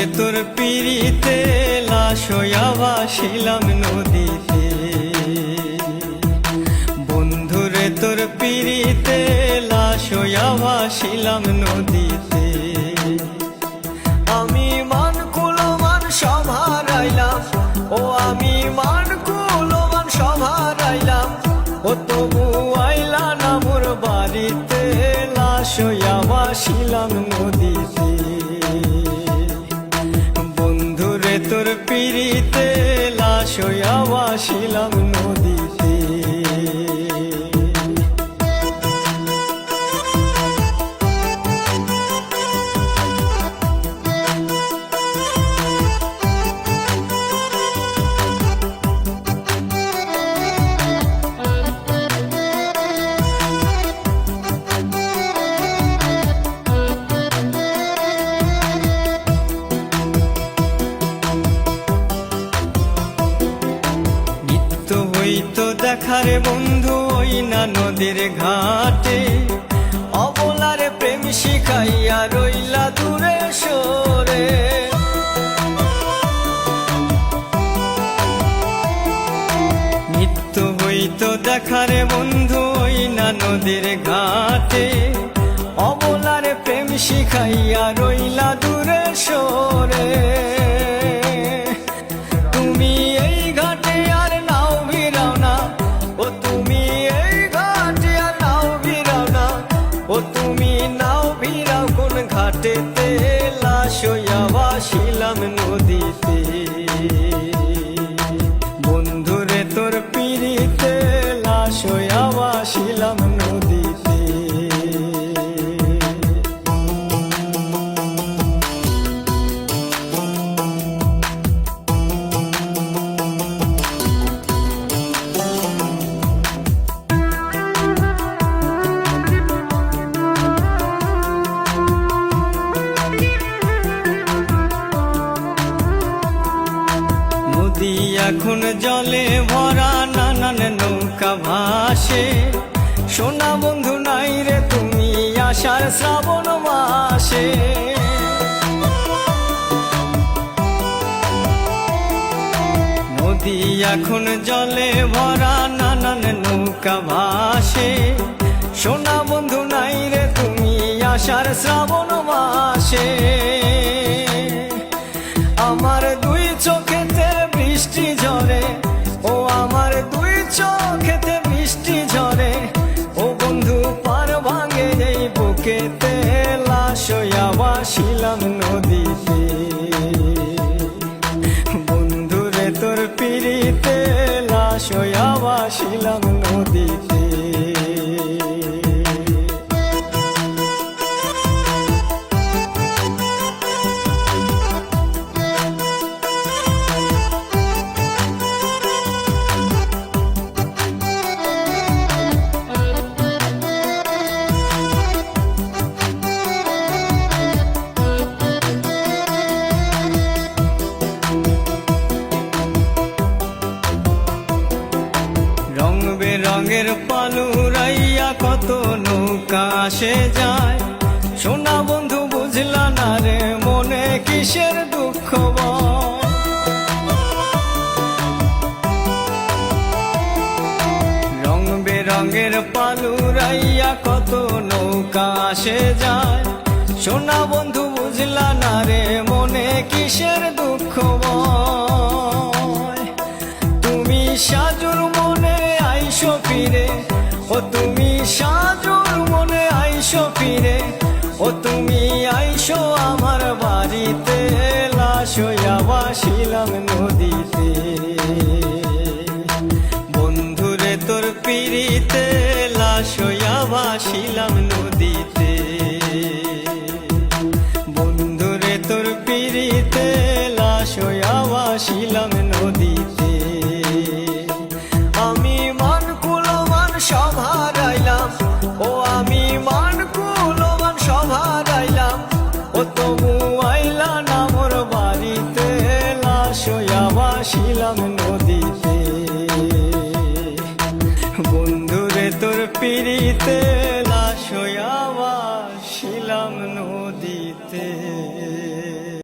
বন্ধুরে তোর পিড়িতে লাশ হইয়া ভাসিলাম নদীতে। বন্ধুরে তোর পিড়িতে লাশ হইয়া ভাসিলাম নদীতে। আমি মান কুলমান সব হারাইলাম, ও আমি মান কুলমান সব হারাইলাম, ও তবু আইলা না মোর বাড়িতে, লাশ হইয়া ভাসিলাম নদীতে। বন্ধুরে তোর পিড়িতে লাশ হইয়া ভাসিলাম নদীতে। হইতো দেখারে বন্ধু ওই না নদীর ঘাটে, অবলারে প্রেম শিখাইয়া রইলা দূরে সরে। নিত্য হইতো দেখারে বন্ধু ওই না নদীর ঘাটে, অবলারে প্রেম শিখাইয়া রইলা দূরে সরে। তুমি এই ঘাটে আর নাও ভিড়াও না, ও তুমি এই ঘাটে আর নাও ভিড়াও না, ও তুমি নাও ভিড়াও কোন ঘাটেতে, লাশ হইয়া ভাসিলাম নদীতে। বন্ধুরে তোর পিড়িতে লাশ হইয়া ভাসিলাম নদীতে। নদী এখন জলে ভরা, নানান নৌকা ভাসে, সোনা বন্ধু নাই রে তুমি আষাঢ় শ্রাবণ মাসে। নদী এখন জলে ভরা, নানান নৌকা ভাসে, সোনা বন্ধু নাই রে তুমি আষাঢ় শ্রাবণ মাসে। আমার দুই চোখেতে বৃষ্টি ঝরে, ও আমার দুই চোখেতে বৃষ্টি ঝরে, ও বন্ধু পার ভাঙে এই বুকেতে, লাশ হইয়া ভাসিলাম নদীতে। বন্ধুরে তোর পিড়িতে লাশ হইয়া ভাসিলাম নদীতে। রং বেরঙের পালুরাইয়া কত নৌকা আসে যায়, সোনা বন্ধু বুঝলা না রে মনে কিসের দুঃখ বল। রং বেরঙের পালুরাইয়া কত নৌকা আসে যায়, সোনা বন্ধু বুঝলা না রে মনে কিসের দুঃখ বল। তুমি সাজুর মনে আইসো ফিরে, ও তুমি সাজুর মনে আইসো ফিরে, ও তুমি আইসো আমার বাড়িতে, লাশ হইয়া ভাসিলাম নদীতে। বন্ধুরে তোর পিড়িতে লাশ হইয়া ভাসিলাম নদীতে।